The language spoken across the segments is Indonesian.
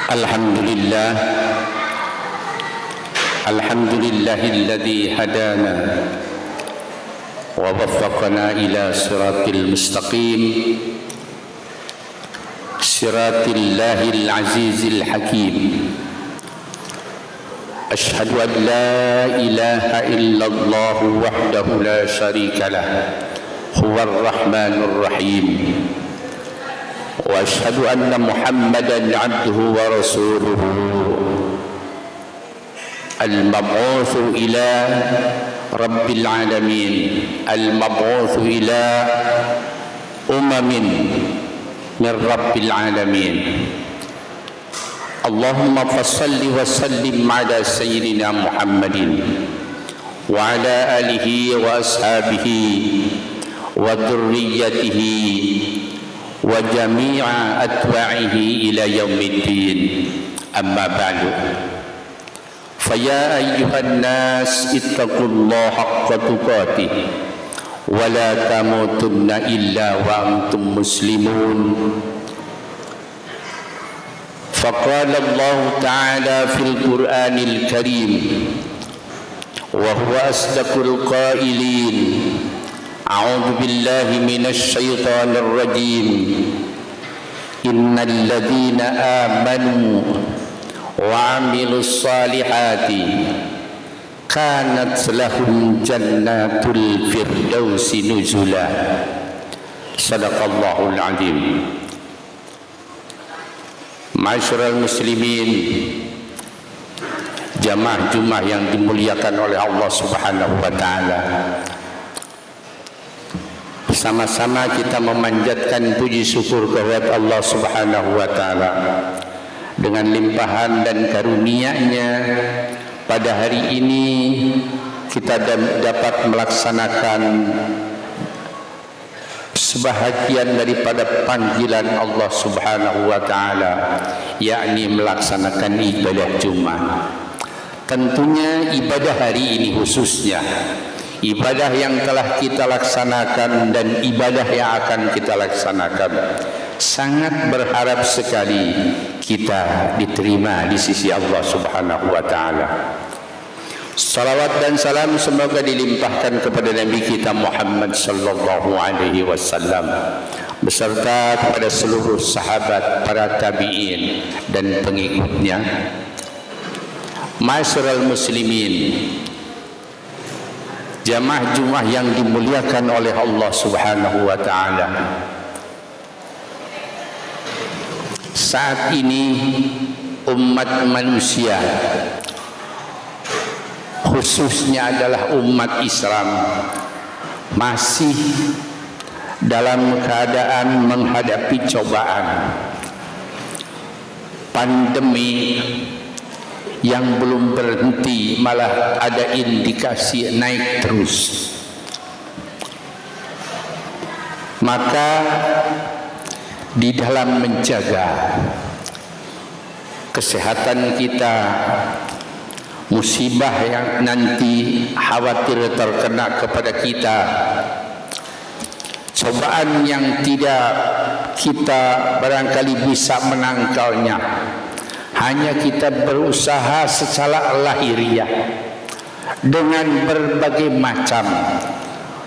Alhamdulillah, alhamdulillahilladzi hadana wa waffaqana ila siratil mustaqim, siratil azizil hakim. Ashhadu an la ilaha illallah wahdahu la syarika lah, huwar rahmanur rahim. وأشهد أن محمدًا عبده ورسوله المبعوث إلى رب العالمين، المبعوث إلى من رب العالمين. اللهم فصل وسلم على سيدنا محمد وعلى آله وأصحابه وذريته wa jami'a atba'ihi ila yaumiddin. Amma ba'du. Faya ayyuhan nas ittaqullaha haqqa tuqatih wa la tamutunna illa wa antum muslimun. Faqala Allah ta'ala fil Qur'anil Karim wa huwa asdaqul qailin. A'udzu billahi minasy syaithanir rajim. Innal ladzina amanu wa 'amilus salihati kanat lahum jannatul firdausi nuzula. Shadaqallahul azim. Ma'asyiral muslimin, jamaah Jumat yang dimuliakan oleh Allah Subhanahu wa taala. Sama-sama kita memanjatkan puji syukur kehadirat Allah Subhanahu wa taala dengan limpahan dan karunia-Nya. Pada hari ini kita dapat melaksanakan sebahagian daripada panggilan Allah Subhanahu wa taala, yakni melaksanakan ibadah Jumat. Tentunya ibadah hari ini khususnya ibadah yang telah kita laksanakan dan ibadah yang akan kita laksanakan, sangat berharap sekali kita diterima di sisi Allah Subhanahu wa taala. Salawat dan salam semoga dilimpahkan kepada Nabi kita Muhammad sallallahu alaihi wasallam beserta kepada seluruh sahabat, para tabi'in dan pengikutnya. Ma'asyiral muslimin, jamaah Jumat yang dimuliakan oleh Allah Subhanahu wa taala. Saat ini umat manusia, khususnya adalah umat Islam, masih dalam keadaan menghadapi cobaan pandemi yang belum berhenti, malah ada indikasi naik terus. Maka di dalam menjaga kesehatan kita, musibah yang nanti khawatir terkena kepada kita, cobaan yang tidak kita barangkali bisa menangkalnya, hanya kita berusaha secara lahiriah dengan berbagai macam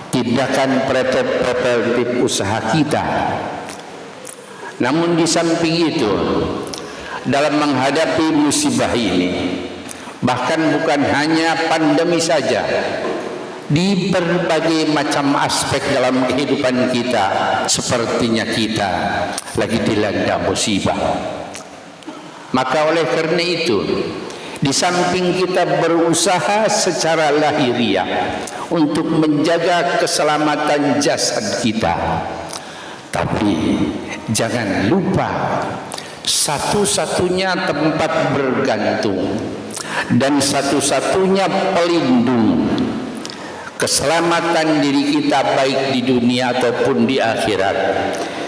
tindakan preventif usaha kita. Namun di samping itu, dalam menghadapi musibah ini, bahkan bukan hanya pandemi saja, di berbagai macam aspek dalam kehidupan kita, sepertinya kita lagi dilanda musibah. Maka oleh karena itu, di samping kita berusaha secara lahiriah untuk menjaga keselamatan jasad kita, tapi jangan lupa satu-satunya tempat bergantung dan satu-satunya pelindung keselamatan diri kita baik di dunia ataupun di akhirat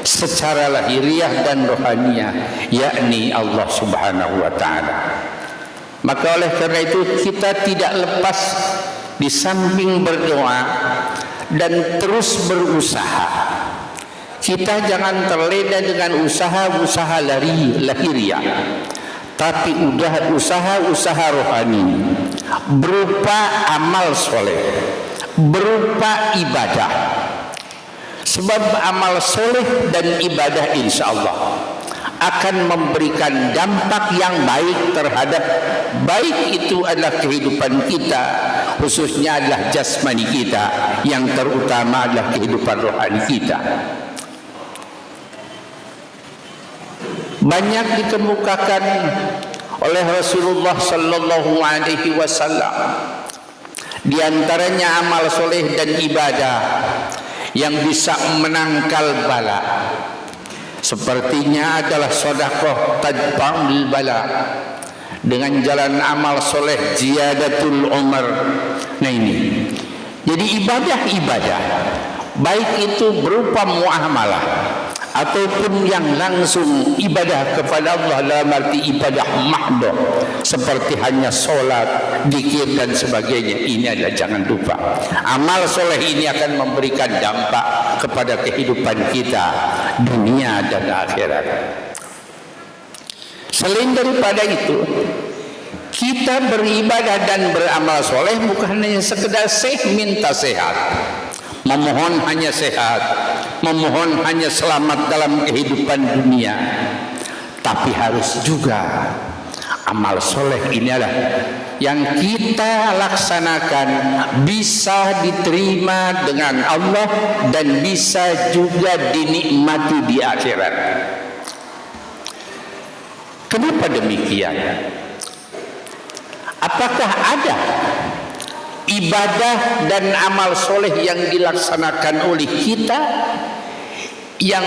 secara lahiriah dan rohaniah, yakni Allah Subhanahu wa taala. Maka oleh karena itu kita tidak lepas di samping berdoa dan terus berusaha. Kita jangan terlena dengan usaha-usaha lahiriah, tapi usaha-usaha rohani berupa amal soleh, berupa ibadah. Sebab amal soleh dan ibadah insya Allah akan memberikan dampak yang baik terhadap, baik itu adalah kehidupan kita, khususnya adalah jasmani kita, yang terutama adalah kehidupan rohani kita. Banyak dikemukakan oleh Rasulullah sallallahu alaihi wasallam, di antaranya amal soleh dan ibadah yang bisa menangkal bala. Sepertinya adalah sedekah tadfa'ul bala. Dengan jalan amal soleh ziyadatul umar. Nah ini, jadi ibadah-ibadah baik itu berupa muamalah ataupun yang langsung ibadah kepada Allah dalam arti ibadah mahdoh, seperti hanya solat, zikir dan sebagainya, ini adalah jangan lupa amal soleh ini akan memberikan dampak kepada kehidupan kita dunia dan akhirat. Selain daripada itu, kita beribadah dan beramal soleh bukan hanya sekedar minta sehat, memohon hanya sehat, memohon hanya selamat dalam kehidupan dunia, tapi harus juga amal soleh ini adalah yang kita laksanakan bisa diterima dengan Allah dan bisa juga dinikmati di akhirat. Kenapa demikian? Apakah ada ibadah dan amal soleh yang dilaksanakan oleh kita yang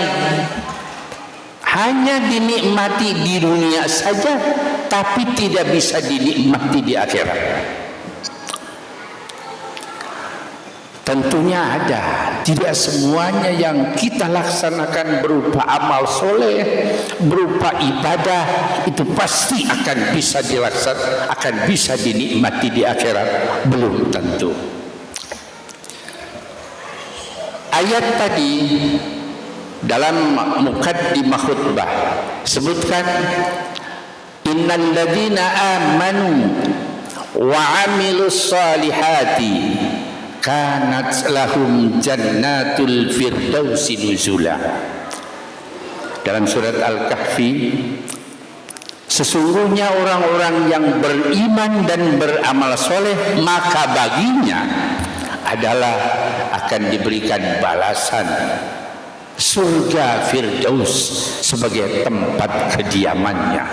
hanya dinikmati di dunia saja tapi tidak bisa dinikmati di akhirat? Tentunya ada. Tidak semuanya yang kita laksanakan berupa amal soleh, berupa ibadah itu pasti akan bisa dilaksanakan, akan bisa dinikmati di akhirat. Belum tentu. Ayat tadi dalam muqaddimah khutbah sebutkan innal ladzina amanu wa amilus salihati kanat lahum jannatul firdausi nuzula. Dalam surat Al-Kahfi, sesungguhnya orang-orang yang beriman dan beramal soleh maka baginya adalah akan diberikan balasan surga Firdaus sebagai tempat kediamannya.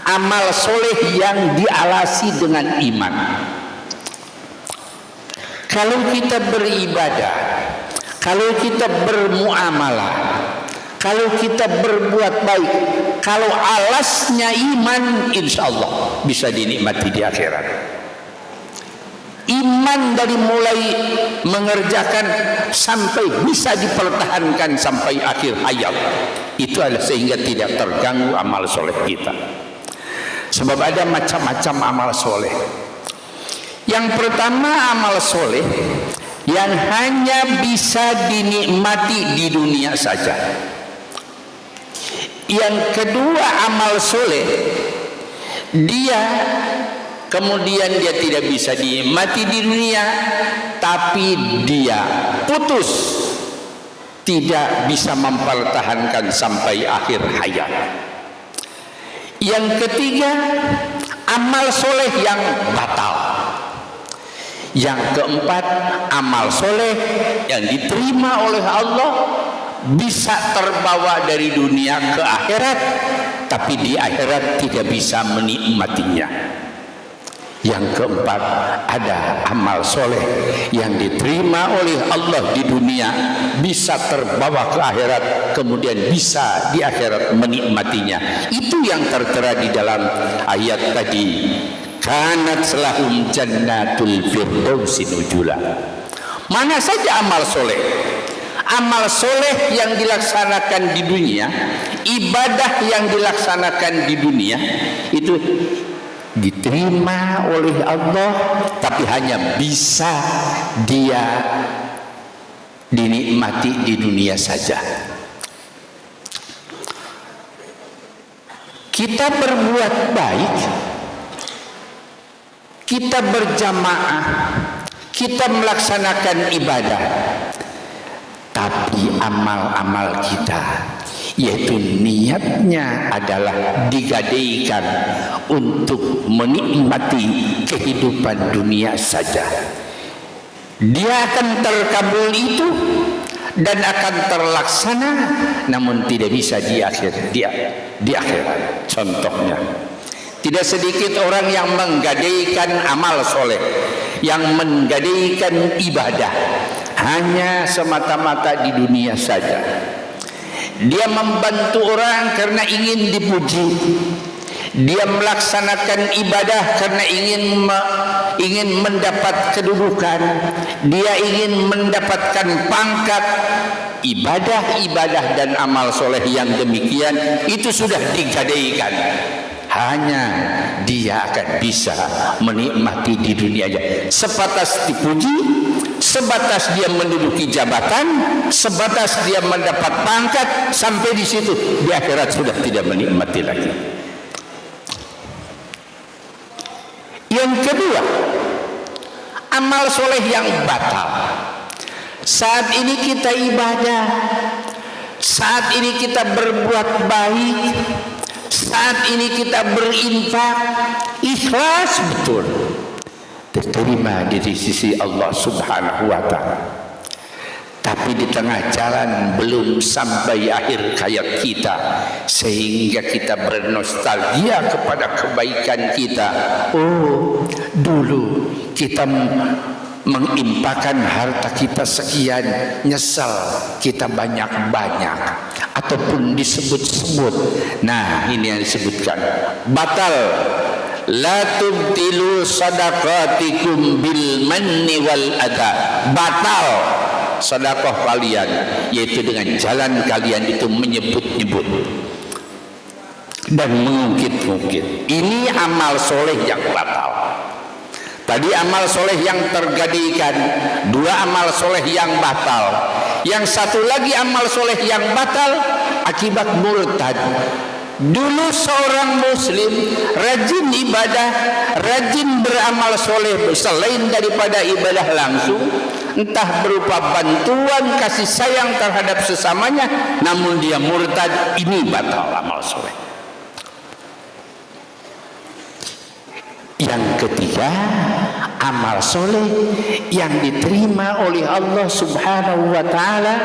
Amal soleh yang dialasi dengan iman. Kalau kita beribadah, kalau kita bermuamalah, kalau kita berbuat baik, kalau alasnya iman, insya Allah bisa dinikmati di akhirat. Iman dari mulai mengerjakan sampai bisa dipertahankan sampai akhir hayat, itu adalah sehingga tidak terganggu amal soleh kita. Sebab ada macam-macam amal soleh. Yang pertama amal soleh yang hanya bisa dinikmati di dunia saja. Yang kedua amal soleh kemudian dia tidak bisa dinikmati di dunia, tapi dia putus, tidak bisa mempertahankan sampai akhir hayat. Yang ketiga amal soleh yang batal. Yang keempat, amal soleh yang diterima oleh Allah bisa terbawa dari dunia ke akhirat, tapi di akhirat tidak bisa menikmatinya. Yang keempat, ada amal soleh yang diterima oleh Allah di dunia, bisa terbawa ke akhirat, kemudian bisa di akhirat menikmatinya. Itu yang tertera di dalam ayat tadi. Kanat lahum jannatul firdausi nuzula. Mana saja amal soleh? Amal soleh yang dilaksanakan di dunia, ibadah yang dilaksanakan di dunia, itu diterima oleh Allah, tapi hanya bisa dia dinikmati di dunia saja. kita berbuat baik, kita berjamaah, kita melaksanakan ibadah, tapi amal-amal kita, yaitu niatnya adalah digadaikan untuk menikmati kehidupan dunia saja, dia akan terkabul itu dan akan terlaksana, namun tidak bisa di akhirat. Contohnya, tidak sedikit orang yang menggadaikan amal soleh, yang menggadaikan ibadah hanya semata-mata di dunia saja. Dia membantu orang karena ingin dipuji, dia melaksanakan ibadah karena ingin mendapat kedudukan, dia ingin mendapatkan pangkat. Ibadah-ibadah dan amal soleh yang demikian itu sudah digadaikan, hanya dia akan bisa menikmati di dunia aja, sebatas dipuji, sebatas dia menduduki jabatan, sebatas dia mendapat pangkat, sampai di situ. Di akhirat sudah tidak menikmati lagi. Yang kedua, amal soleh yang batal. Saat ini kita ibadah, saat ini kita berbuat baik, saat ini kita berinfak, ikhlas betul, diterima di sisi Allah Subhanahu wa Ta'ala. Tapi di tengah jalan belum sampai akhir hayat kita, sehingga kita bernostalgia kepada kebaikan kita. Oh, dulu kita mengimpakkan harta kita sekian, nyesal kita banyak-banyak, ataupun disebut-sebut. Nah, ini yang disebutkan batal. La tubtilu sadaqatikum bil manni wal adha. Batal sedekah kalian, yaitu dengan jalan kalian itu menyebut-nyebut dan mengungkit-ungkit. Ini amal soleh yang batal. Tadi amal soleh yang tergadaikan, dua amal soleh yang batal. Yang satu lagi amal soleh yang batal akibat murtad. Dulu seorang muslim rajin ibadah, rajin beramal soleh selain daripada ibadah langsung, entah berupa bantuan kasih sayang terhadap sesamanya, namun dia murtad. Ini batal amal soleh. Yang ketiga, amal soleh yang diterima oleh Allah Subhanahu wa Ta'ala,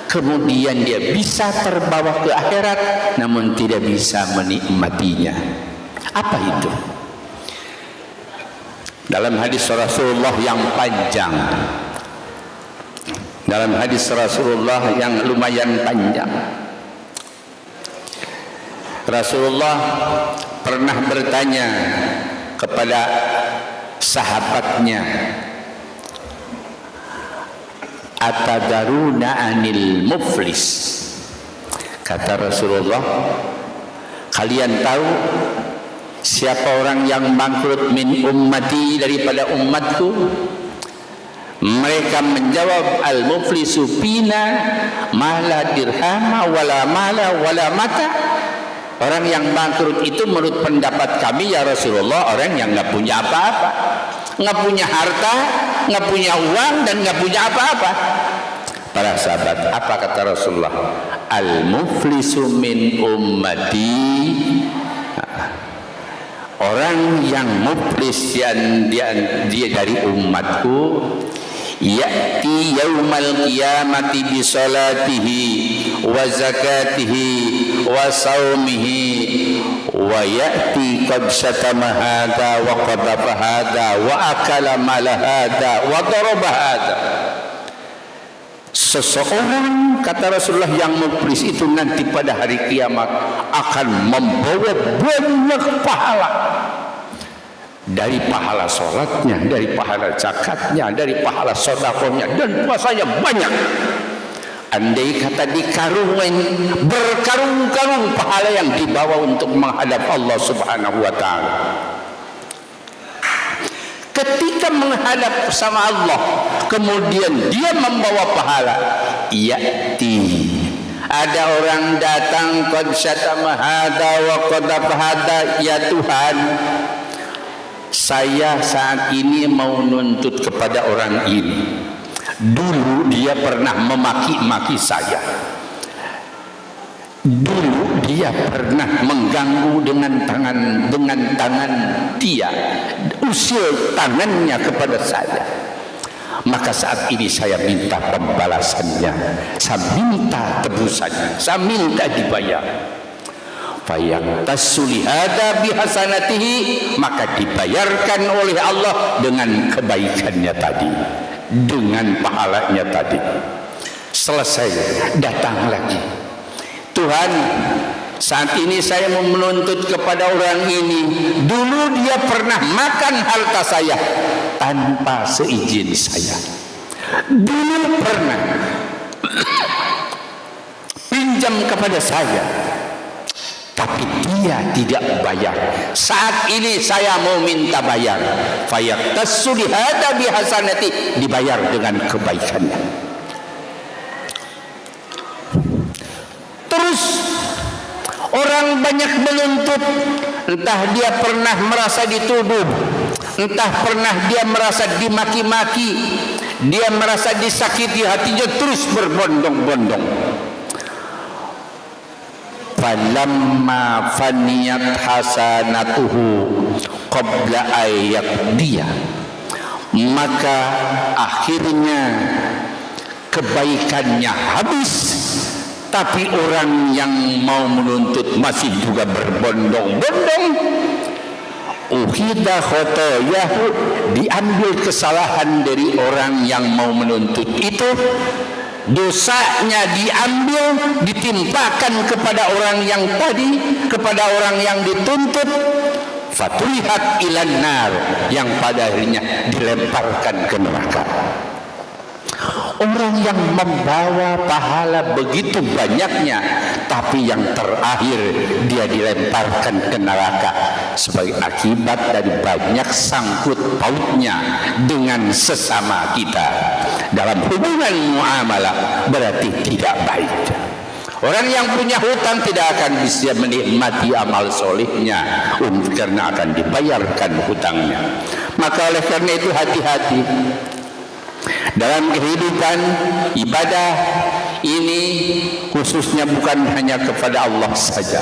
kemudian dia bisa terbawa ke akhirat namun tidak bisa menikmatinya. Apa itu? Dalam hadis Rasulullah yang panjang, dalam hadis Rasulullah yang lumayan panjang, Rasulullah pernah bertanya kepada sahabatnya, atadaruna anil muflis. Kata Rasulullah, kalian tahu siapa orang yang bangkrut min ummati, daripada umatku? Mereka menjawab, al muflisu fina mala dirhama wala mala wala mata. Orang yang bangkrut itu menurut pendapat kami ya Rasulullah, orang yang nggak punya apa-apa, nggak punya harta, nggak punya uang, dan nggak punya apa-apa. Para sahabat, apa kata Rasulullah? Al muflisu min ummati. Orang yang muflis dia dari umatku, ya'ti yaumal qiyamati bi salatihi wa zakatihi wa saumihi wa ya'ti qad syatama hadha wa qadhafa hadha wa akala mala hadha wa daraba hadha. Seseorang, kata Rasulullah, yang muflis itu nanti pada hari kiamat akan membawa banyak pahala. Dari pahala sholatnya, dari pahala zakatnya, dari pahala sedekahnya, dan puasanya banyak. Andai kata dikarungin, berkarung-karung pahala yang dibawa untuk menghadap Allah Subhanahu wa Ta'ala. Ketika menghadap sama Allah, kemudian dia membawa pahala, ya'ti, ada orang datang qad syatama hadza wa qadhafa hadza, ya Tuhan, saya saat ini mau nuntut kepada orang ini. Dulu dia pernah memaki-maki saya. Dulu dia pernah mengganggu dengan tangan dia, usil tangannya kepada saya. Maka saat ini saya minta pembalasannya, saya minta tebusannya, saya minta dibayar. Fayaqtasu lihada bihasanatihi, maka dibayarkan oleh Allah dengan kebaikannya tadi, dengan pahalanya tadi. Selesai, datang lagi. Tuhan, saat ini saya mau menuntut kepada orang ini. Dulu dia pernah makan harta saya tanpa seizin saya. Dulu pernah pinjam kepada saya, tapi dia tidak bayar. Saat ini saya mau minta bayar. Fayaqtasu lihada bihasanati, dibayar dengan kebaikannya. Terus orang banyak menuntut, entah dia pernah merasa dituduh, entah pernah dia merasa dimaki-maki, dia merasa disakiti hatinya, terus berbondong-bondong. Falamma faniyat hasanatuhu qabla ayyaqdiya, maka akhirnya kebaikannya habis, tapi orang yang mau menuntut masih juga berbondong-bondong. Ukhidha khotoyahu, diambil kesalahan dari orang yang mau menuntut itu, dosanya diambil, ditimpakan kepada orang yang tadi, kepada orang yang dituntut. Fatulihat ilan nar, yang pada akhirnya dilemparkan ke neraka. Orang yang membawa pahala begitu banyaknya, tapi yang terakhir dia dilemparkan ke neraka sebagai akibat dari banyak sangkut pautnya dengan sesama kita dalam hubungan muamalah, berarti tidak baik. Orang yang punya hutang tidak akan bisa menikmati amal solehnya karena akan dibayarkan hutangnya. Maka oleh karena itu hati-hati dalam kehidupan ibadah ini, khususnya bukan hanya kepada Allah saja.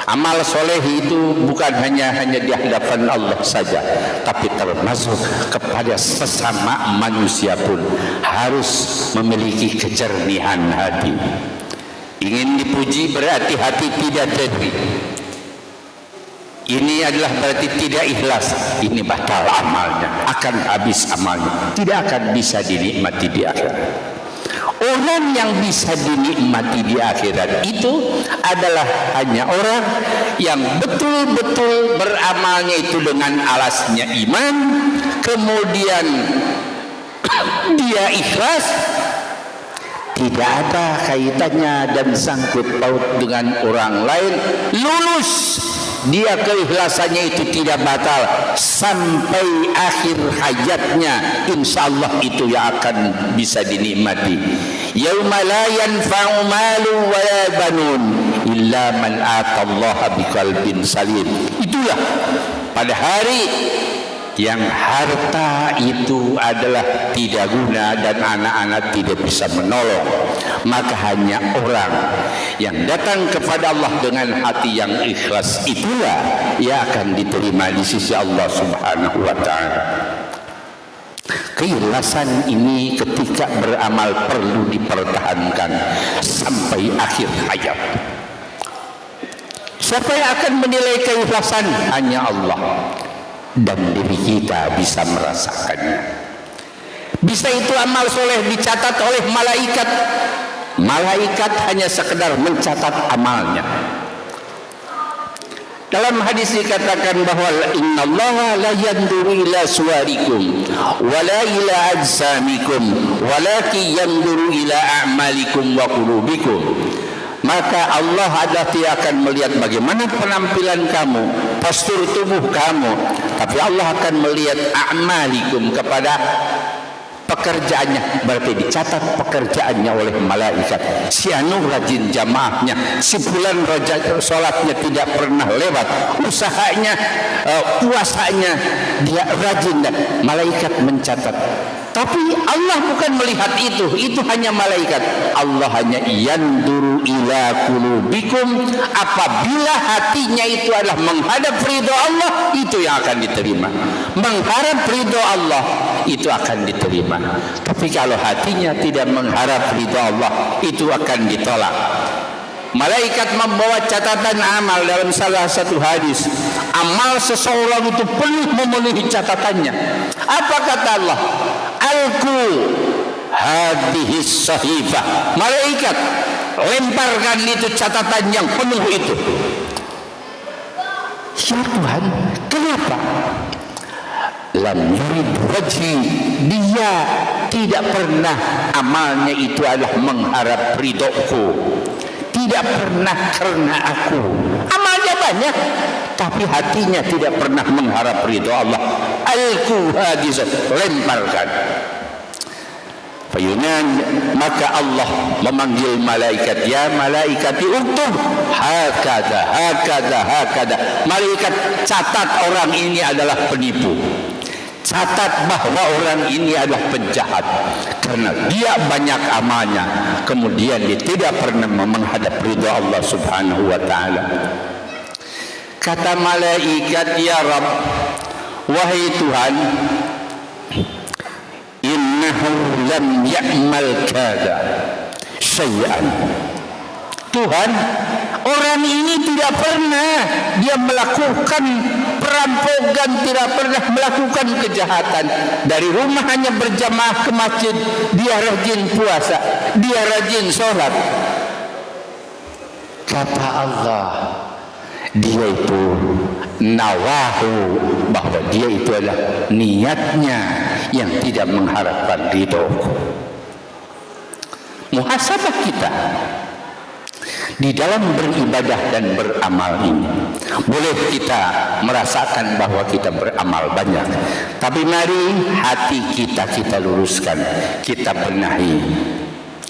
Amal soleh itu bukan hanya di hadapan Allah saja, tapi termasuk kepada sesama manusia pun harus memiliki kejernihan hati. Ingin dipuji berarti hati tidak jernih. Ini adalah berarti tidak ikhlas. Ini batal amalnya, akan habis amalnya, tidak akan bisa dinikmati di akhirat. Orang yang bisa dinikmati di akhirat itu adalah hanya orang yang betul-betul beramalnya itu dengan alasnya iman, kemudian dia ikhlas, tidak ada kaitannya dan sangkut paut dengan orang lain, lulus. Dia keikhlasannya itu tidak batal sampai akhir hayatnya, insyaallah itu yang akan bisa dinikmati. Yauma la yanfa'u malu wa la banun illa man atallaha biqalbin salim. Itulah pada hari yang harta itu adalah tidak guna dan anak-anak tidak bisa menolong, maka hanya orang yang datang kepada Allah dengan hati yang ikhlas, itulah yang akan diterima di sisi Allah Subhanahu wa ta'ala. Keikhlasan ini ketika beramal perlu dipertahankan sampai akhir hayat. Siapa yang akan menilai keikhlasan? Hanya Allah, dan diri kita bisa merasakannya. Bisa itu amal soleh dicatat oleh malaikat. Malaikat hanya sekedar mencatat amalnya. Dalam hadis dikatakan bahwa innallaha la yanduru ila suwarikum wala ila ajsamikum walakin yanduru ila a'malikum wa qulubikum. Maka Allah adalah tidak akan melihat bagaimana penampilan kamu, postur tubuh kamu, tapi Allah akan melihat a'malikum, kepada pekerjaannya, berarti dicatat pekerjaannya oleh malaikat. Si anu rajin jamaahnya, si fulan sholatnya tidak pernah lewat, usahanya, puasanya dia rajin, malaikat mencatat. Tapi Allah bukan melihat itu hanya malaikat. Allah hanya yanduru ila qulubikum, apabila hatinya itu adalah menghadap ridho Allah, itu yang akan diterima. Mengharap ridho Allah, itu akan diterima. Tapi kalau hatinya tidak mengharap ridho Allah, itu akan ditolak. Malaikat membawa catatan amal. Dalam salah satu hadis, amal seseorang itu penuh memenuhi catatannya. Apa kata Allah? Alku hadhihi sahifah. Malaikat lemparkan itu catatan yang penuh itu. Ya Tuhan, kenapa? Lam yurid wajhi, dia tidak pernah amalnya itu adalah mengharap ridhoku, tidak pernah karena aku. Amalnya banyak, tapi hatinya tidak pernah mengharap ridho Allah. Alku hadis, lemparkan. Fayunan, maka Allah memanggil malaikat, ya malaikati uktub hakada hakada hakada. Malaikat, catat orang ini adalah penipu, catat bahwa orang ini adalah penjahat karena dia banyak amalnya, kemudian dia tidak pernah menghadap ridha Allah Subhanahu wa taala. Kata malaikat, ya Rabb, wahai Tuhan, innahu lam ya'mal kada syai'an. Tuhan, orang ini tidak pernah dia melakukan perampokan, tidak pernah melakukan kejahatan. Dari rumah hanya berjamaah ke masjid, dia rajin puasa, dia rajin sholat. Kata Allah, dia itu nawahu, bahwa dia itu adalah niatnya yang tidak mengharapkan ridho. Muhasabah kita di dalam beribadah dan beramal ini. Boleh kita merasakan bahwa kita beramal banyak, tapi mari hati kita luruskan, kita benahi,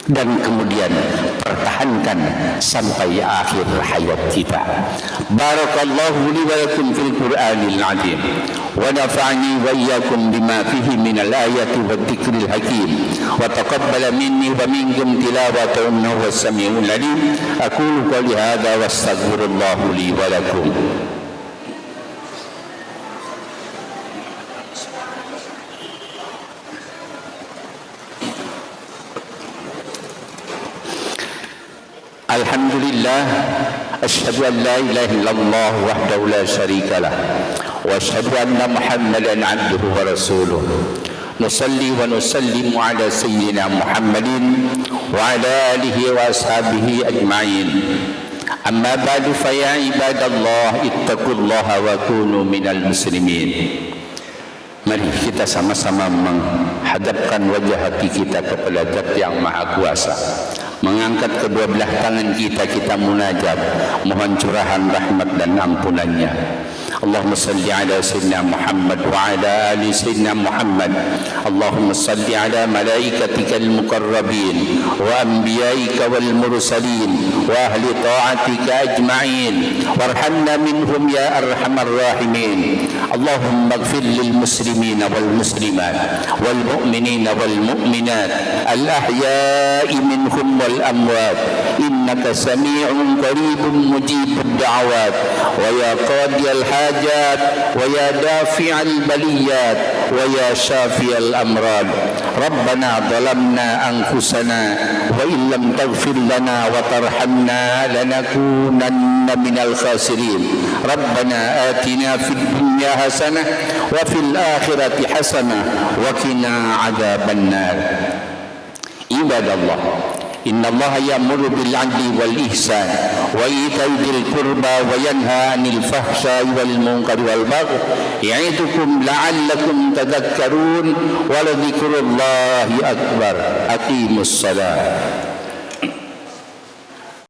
dan kemudian pertahankan sampai akhir hayat kita. Barakallahu li wa lakum fil Qur'anil azim, wa nafa'ani wa iyyakum bima fihi minal ayati wad dzikril hakim, wa taqabbala minni wa minkum tilawatahu innahu was-sami'ul alim. Aqulu qawli hadza wa astaghfirullahu li wa lakum. Alhamdulillah, asyhadu an la ilaha illallah wahdahu la syarika lah, wa asyhadu anna Muhammadan abduhu wa rasuluh. Nusalli wa nusallimu ala sayyidina Muhammadin wa ala alihi wa ashabihi ajma'in. Amma ba'du, fa ya ibadallah ittaqullaha wa kunu minal muslimin. Mari kita sama-sama menghadapkan wajah hati kita kepada Zat yang Maha Kuasa, mengangkat kedua belah tangan kita munajat, mohon curahan rahmat dan ampunannya. Allahumma salli ala sayyidina Muhammad wa ala ali sayyidina Muhammad. Allahumma salli ala malaikatikal muqarrabin wa anbiyaika wal mursalin wa ahli ta'atika ajma'in, warhamna minhum ya arhamar rahimin. Allahumma ighfir lil muslimina wal muslimat wal mu'minina wal mu'minat al ahya'i minhum wal amwat, innaka sami'un qaribun mujibud da'awat, wa ya qadiyal hajat, wa ya dafi'al baliyat, wa ya syafiyal amrad. Rabbana zalamna anfusana wa illam taghfir lana wa tarhamna lanakunanna minal khasirin. Rabbana atina fid dunya hasanah wa fil akhirati hasanah wa qina adzaban nar. Ibadallah, innallaha ya'muru bil 'adli wal ihsan wa ita'i dzil qurba wa yanha 'anil fahsya'i wal munkari wal baghi ya'idukum la'allakum tadhakkarun wa la dzikrullahi akbar. Aqimus shalah.